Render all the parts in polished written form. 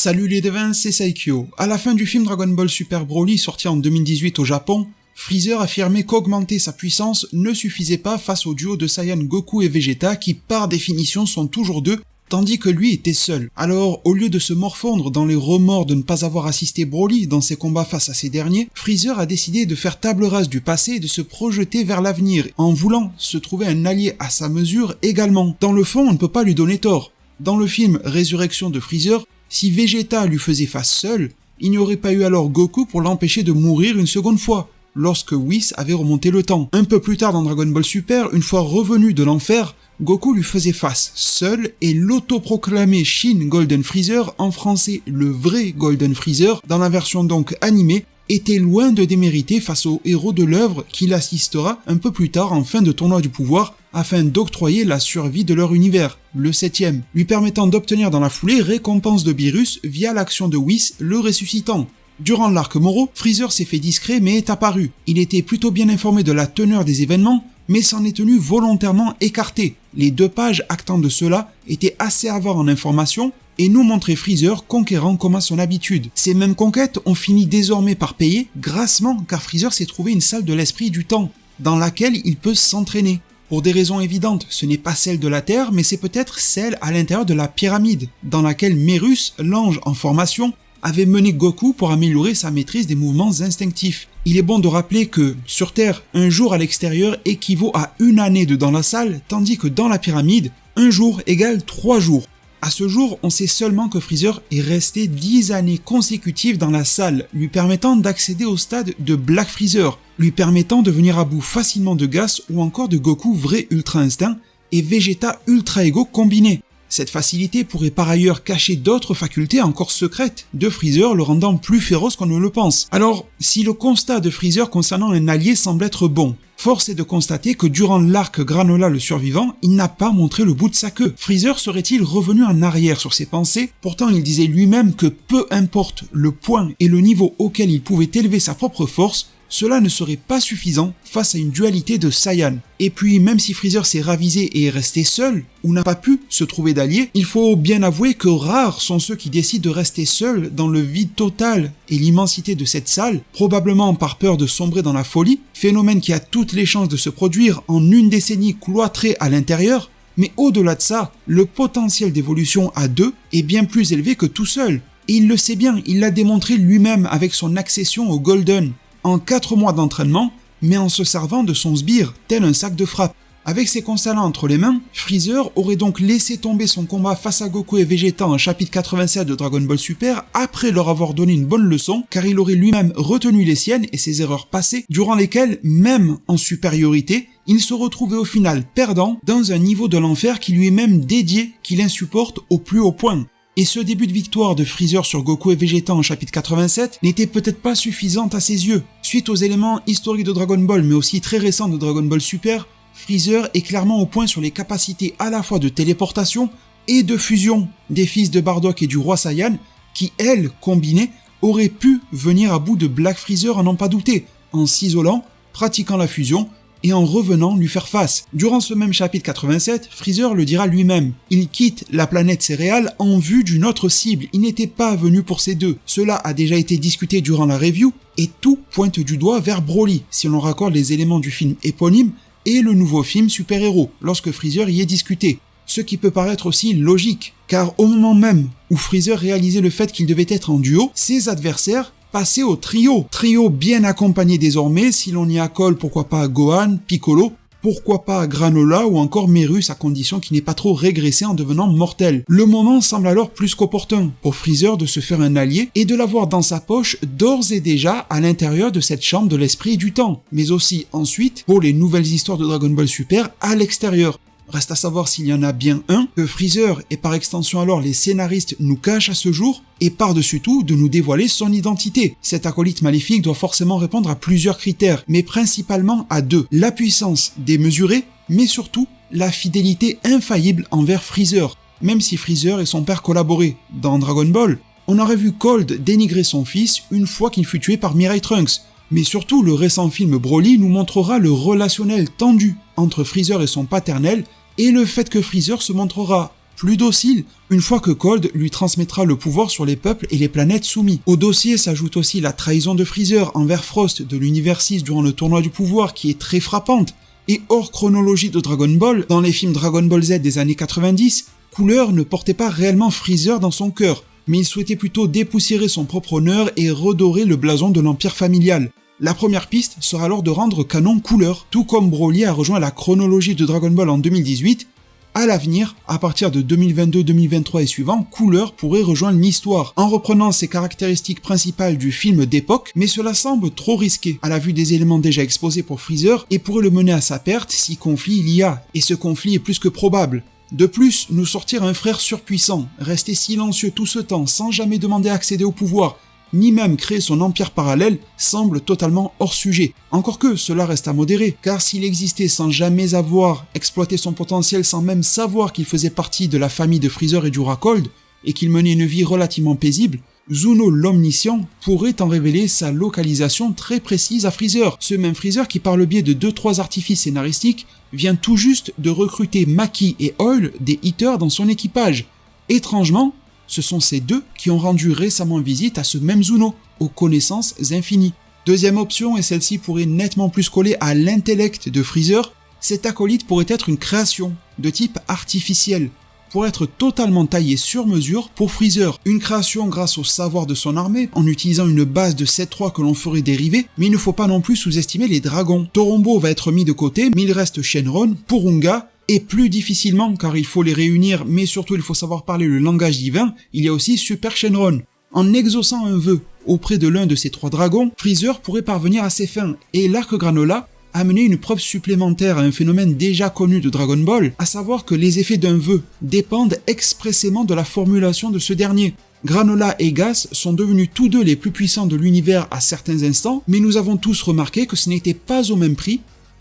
Salut les devins, c'est Saikyo. À la fin du film Dragon Ball Super Broly sorti en 2018 au Japon, Freezer affirmait qu'augmenter sa puissance ne suffisait pas face au duo de Saiyan Goku et Vegeta qui par définition sont toujours deux, tandis que lui était seul. Alors, au lieu de se morfondre dans les remords de ne pas avoir assisté Broly dans ses combats face à ces derniers, Freezer a décidé de faire table rase du passé et de se projeter vers l'avenir, en voulant se trouver un allié à sa mesure également. Dans le fond, on ne peut pas lui donner tort. Dans le film Résurrection de Freezer, si Vegeta lui faisait face seul, il n'y aurait pas eu alors Goku pour l'empêcher de mourir une seconde fois, lorsque Whis avait remonté le temps. Un peu plus tard dans Dragon Ball Super, une fois revenu de l'enfer, Goku lui faisait face seul et l'autoproclamé Shin Golden Freezer, en français le vrai Golden Freezer, dans la version donc animée, était loin de démériter face aux héros de l'œuvre qu'il assistera un peu plus tard en fin de tournoi du pouvoir afin d'octroyer la survie de leur univers, le 7ème, lui permettant d'obtenir dans la foulée récompense de Beerus via l'action de Whis le ressuscitant. Durant l'arc Moro, Freezer s'est fait discret mais est apparu. Il était plutôt bien informé de la teneur des événements, mais s'en est tenu volontairement écarté. Les 2 pages actant de cela étaient assez avares en informations et nous montraient Freezer conquérant comme à son habitude. Ces mêmes conquêtes ont fini désormais par payer grassement car Freezer s'est trouvé une salle de l'esprit du temps, dans laquelle il peut s'entraîner. Pour des raisons évidentes, ce n'est pas celle de la Terre, mais c'est peut-être celle à l'intérieur de la pyramide, dans laquelle Merus, l'ange en formation, avait mené Goku pour améliorer sa maîtrise des mouvements instinctifs. Il est bon de rappeler que, sur Terre, un jour à l'extérieur équivaut à 1 année dans la salle, tandis que dans la pyramide, un jour égale 3 jours. À ce jour, on sait seulement que Freezer est resté 10 années consécutives dans la salle, lui permettant d'accéder au stade de Black Freezer, lui permettant de venir à bout facilement de Gas ou encore de Goku vrai Ultra Instinct et Vegeta Ultra Ego combiné. Cette facilité pourrait par ailleurs cacher d'autres facultés encore secrètes de Freezer, le rendant plus féroce qu'on ne le pense. Alors, si le constat de Freezer concernant un allié semble être bon, force est de constater que durant l'arc Granola le survivant, il n'a pas montré le bout de sa queue. Freezer serait-il revenu en arrière sur ses pensées? Pourtant il disait lui-même que peu importe le point et le niveau auquel il pouvait élever sa propre force, cela ne serait pas suffisant face à une dualité de Saiyan. Et puis même si Freezer s'est ravisé et est resté seul, ou n'a pas pu se trouver d'alliés, il faut bien avouer que rares sont ceux qui décident de rester seuls dans le vide total et l'immensité de cette salle, probablement par peur de sombrer dans la folie, phénomène qui a toutes les chances de se produire en une décennie cloîtrée à l'intérieur. Mais au-delà de ça, le potentiel d'évolution à 2 est bien plus élevé que tout seul. Et il le sait bien, il l'a démontré lui-même avec son accession au Golden. En 4 mois d'entraînement, mais en se servant de son sbire, tel un sac de frappe. Avec ses consalants entre les mains, Freezer aurait donc laissé tomber son combat face à Goku et Vegeta en chapitre 87 de Dragon Ball Super après leur avoir donné une bonne leçon, car il aurait lui-même retenu les siennes et ses erreurs passées, durant lesquelles, même en supériorité, il se retrouvait au final perdant dans un niveau de l'enfer qui lui est même dédié, qu'il insupporte au plus haut point. Et ce début de victoire de Freezer sur Goku et Vegeta en chapitre 87 n'était peut-être pas suffisante à ses yeux. Suite aux éléments historiques de Dragon Ball mais aussi très récents de Dragon Ball Super, Freezer est clairement au point sur les capacités à la fois de téléportation et de fusion des fils de Bardock et du roi Saiyan qui, elles, combinées, auraient pu venir à bout de Black Freezer à n'en pas douter, en s'isolant, pratiquant la fusion et en revenant lui faire face. Durant ce même chapitre 87, Freezer le dira lui-même. Il quitte la planète céréale en vue d'une autre cible. Il n'était pas venu pour ces deux. Cela a déjà été discuté durant la review et tout pointe du doigt vers Broly, si l'on raccorde les éléments du film éponyme et le nouveau film Super Héros, lorsque Freezer y est discuté. Ce qui peut paraître aussi logique, car au moment même où Freezer réalisait le fait qu'il devait être en duo, ses adversaires passer au trio. Trio bien accompagné désormais, si l'on y accole pourquoi pas Gohan, Piccolo, pourquoi pas Granola ou encore Merus à condition qu'il n'ait pas trop régressé en devenant mortel. Le moment semble alors plus qu'opportun pour Freezer de se faire un allié et de l'avoir dans sa poche d'ores et déjà à l'intérieur de cette chambre de l'esprit et du temps, mais aussi ensuite pour les nouvelles histoires de Dragon Ball Super à l'extérieur. Reste à savoir s'il y en a bien un, que Freezer et par extension alors les scénaristes nous cachent à ce jour, et par-dessus tout de nous dévoiler son identité. Cet acolyte maléfique doit forcément répondre à plusieurs critères, mais principalement à 2. La puissance démesurée, mais surtout la fidélité infaillible envers Freezer. Même si Freezer et son père collaboraient dans Dragon Ball, on aurait vu Cold dénigrer son fils une fois qu'il fut tué par Mirai Trunks. Mais surtout, le récent film Broly nous montrera le relationnel tendu entre Freezer et son paternel, et le fait que Freezer se montrera plus docile, une fois que Cold lui transmettra le pouvoir sur les peuples et les planètes soumis. Au dossier s'ajoute aussi la trahison de Freezer envers Frost de l'univers 6 durant le tournoi du pouvoir qui est très frappante. Et hors chronologie de Dragon Ball, dans les films Dragon Ball Z des années 90, Cooler ne portait pas réellement Freezer dans son cœur, mais il souhaitait plutôt dépoussiérer son propre honneur et redorer le blason de l'empire familial. La première piste sera alors de rendre canon Cooler, tout comme Broly a rejoint la chronologie de Dragon Ball en 2018. À l'avenir, à partir de 2022, 2023 et suivant, Cooler pourrait rejoindre l'histoire, en reprenant ses caractéristiques principales du film d'époque, mais cela semble trop risqué, à la vue des éléments déjà exposés pour Freezer, et pourrait le mener à sa perte si conflit il y a, et ce conflit est plus que probable. De plus, nous sortir un frère surpuissant, rester silencieux tout ce temps sans jamais demander à accéder au pouvoir, ni même créer son empire parallèle, semble totalement hors sujet. Encore que cela reste à modérer, car s'il existait sans jamais avoir exploité son potentiel, sans même savoir qu'il faisait partie de la famille de Freezer et du roi Cold, et qu'il menait une vie relativement paisible, Zuno l'Omniscient pourrait en révéler sa localisation très précise à Freezer, ce même Freezer qui par le biais de 2-3 artifices scénaristiques vient tout juste de recruter Maki et Oil des Eaters dans son équipage. Étrangement, ce sont ces deux qui ont rendu récemment visite à ce même Zuno, aux connaissances infinies. Deuxième option, et celle-ci pourrait nettement plus coller à l'intellect de Freezer, cet acolyte pourrait être une création de type artificiel, pour être totalement taillé sur mesure pour Freezer. Une création grâce au savoir de son armée, en utilisant une base de 7-3 que l'on ferait dériver, mais il ne faut pas non plus sous-estimer les dragons. Torombo va être mis de côté, mais il reste Shenron, Purunga, et plus difficilement car il faut les réunir, mais surtout il faut savoir parler le langage divin, il y a aussi Super Shenron. En exaucant un vœu auprès de l'un de ces 3 dragons, Freezer pourrait parvenir à ses fins, et l'arc Granola amener une preuve supplémentaire à un phénomène déjà connu de Dragon Ball, à savoir que les effets d'un vœu dépendent expressément de la formulation de ce dernier. Granola et Gas sont devenus tous deux les plus puissants de l'univers à certains instants, mais nous avons tous remarqué que ce n'était pas au même prix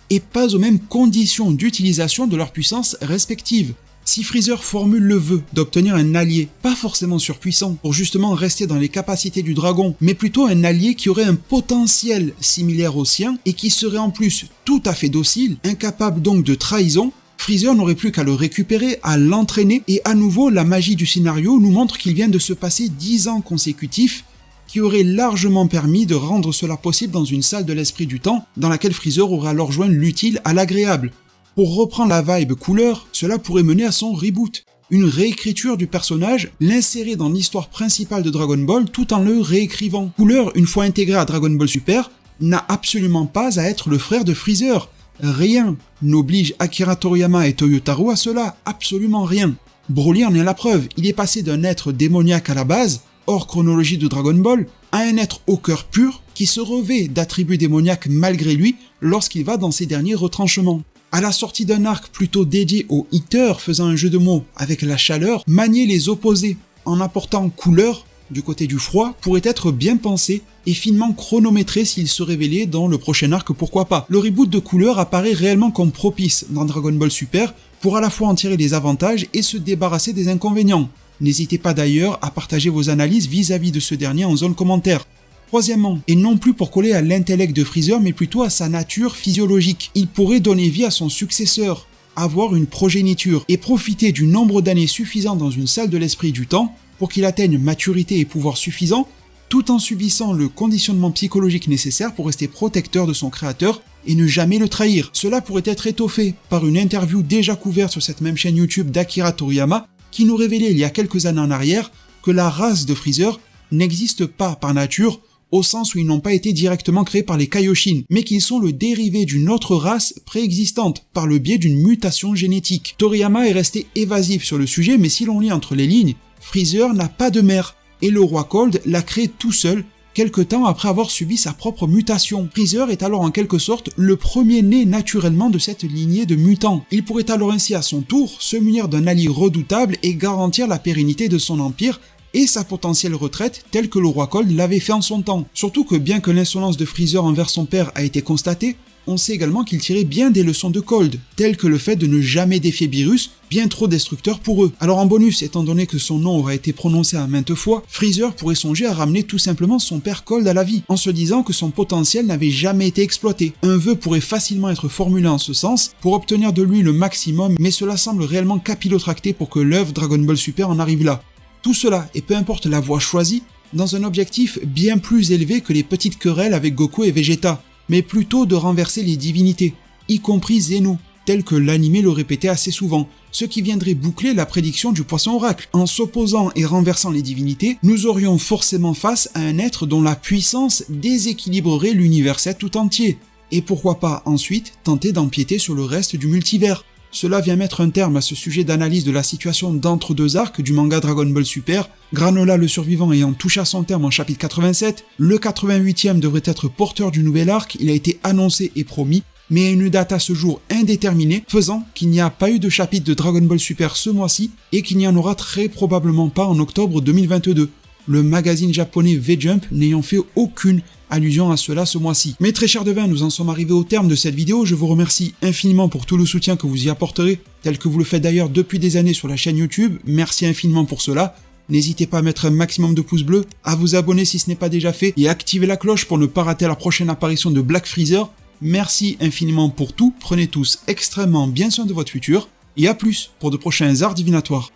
et pas aux mêmes conditions d'utilisation de leurs puissances respectives. Si Freezer formule le vœu d'obtenir un allié, pas forcément surpuissant, pour justement rester dans les capacités du dragon, mais plutôt un allié qui aurait un potentiel similaire au sien, et qui serait en plus tout à fait docile, incapable donc de trahison, Freezer n'aurait plus qu'à le récupérer, à l'entraîner, et à nouveau la magie du scénario nous montre qu'il vient de se passer 10 ans consécutifs, qui aurait largement permis de rendre cela possible dans une salle de l'esprit du temps, dans laquelle Freezer aurait alors joint l'utile à l'agréable. Pour reprendre la vibe Cooler, cela pourrait mener à son reboot. Une réécriture du personnage, l'insérer dans l'histoire principale de Dragon Ball tout en le réécrivant. Cooler, une fois intégré à Dragon Ball Super, n'a absolument pas à être le frère de Freezer. Rien n'oblige Akira Toriyama et Toyotaro à cela, absolument rien. Broly en est la preuve, il est passé d'un être démoniaque à la base, hors chronologie de Dragon Ball, à un être au cœur pur qui se revêt d'attributs démoniaques malgré lui lorsqu'il va dans ses derniers retranchements. À la sortie d'un arc plutôt dédié aux Eaters faisant un jeu de mots avec la chaleur, manier les opposés en apportant couleur du côté du froid pourrait être bien pensé et finement chronométré s'il se révélait dans le prochain arc, pourquoi pas. Le reboot de couleur apparaît réellement comme propice dans Dragon Ball Super pour à la fois en tirer des avantages et se débarrasser des inconvénients. N'hésitez pas d'ailleurs à partager vos analyses vis-à-vis de ce dernier en zone commentaire. Troisièmement, et non plus pour coller à l'intellect de Freezer, mais plutôt à sa nature physiologique. Il pourrait donner vie à son successeur, avoir une progéniture, et profiter du nombre d'années suffisant dans une salle de l'esprit du temps pour qu'il atteigne maturité et pouvoir suffisants, tout en subissant le conditionnement psychologique nécessaire pour rester protecteur de son créateur et ne jamais le trahir. Cela pourrait être étoffé par une interview déjà couverte sur cette même chaîne YouTube d'Akira Toriyama, qui nous révélait il y a quelques années en arrière que la race de Freezer n'existe pas par nature, au sens où ils n'ont pas été directement créés par les Kaioshin, mais qu'ils sont le dérivé d'une autre race préexistante, par le biais d'une mutation génétique. Toriyama est resté évasif sur le sujet, mais si l'on lit entre les lignes, Freezer n'a pas de mère, et le roi Cold l'a créé tout seul, quelque temps après avoir subi sa propre mutation. Freezer est alors en quelque sorte le premier né naturellement de cette lignée de mutants. Il pourrait alors ainsi à son tour se munir d'un allié redoutable et garantir la pérennité de son empire, et sa potentielle retraite telle que le roi Cold l'avait fait en son temps. Surtout que bien que l'insolence de Freezer envers son père a été constatée, On sait également qu'il tirait bien des leçons de Cold, telles que le fait de ne jamais défier Beerus, bien trop destructeur pour eux. Alors en bonus, étant donné que son nom aura été prononcé à maintes fois, Freezer pourrait songer à ramener tout simplement son père Cold à la vie, en se disant que son potentiel n'avait jamais été exploité. Un vœu pourrait facilement être formulé en ce sens, pour obtenir de lui le maximum, mais cela semble réellement capillotracté pour que l'œuvre Dragon Ball Super en arrive là. Tout cela, et peu importe la voie choisie, dans un objectif bien plus élevé que les petites querelles avec Goku et Vegeta, mais plutôt de renverser les divinités, y compris Zeno, tel que l'anime le répétait assez souvent, ce qui viendrait boucler la prédiction du poisson oracle. En s'opposant et renversant les divinités, nous aurions forcément face à un être dont la puissance déséquilibrerait l'univers 7 tout entier. Et pourquoi pas ensuite tenter d'empiéter sur le reste du multivers. Cela vient mettre un terme à ce sujet d'analyse de la situation d'entre-deux arcs du manga Dragon Ball Super, Granola le survivant ayant touché à son terme en chapitre 87, le 88e devrait être porteur du nouvel arc, il a été annoncé et promis, mais à une date à ce jour indéterminée, faisant qu'il n'y a pas eu de chapitre de Dragon Ball Super ce mois-ci, et qu'il n'y en aura très probablement pas en octobre 2022. Le magazine japonais V-Jump n'ayant fait aucune allusion à cela ce mois-ci. Mais très chers devins, nous en sommes arrivés au terme de cette vidéo, je vous remercie infiniment pour tout le soutien que vous y apporterez, tel que vous le faites d'ailleurs depuis des années sur la chaîne YouTube, merci infiniment pour cela. N'hésitez pas à mettre un maximum de pouces bleus, à vous abonner si ce n'est pas déjà fait, et à activer la cloche pour ne pas rater la prochaine apparition de Black Freezer. Merci infiniment pour tout, prenez tous extrêmement bien soin de votre futur, et à plus pour de prochains arts divinatoires.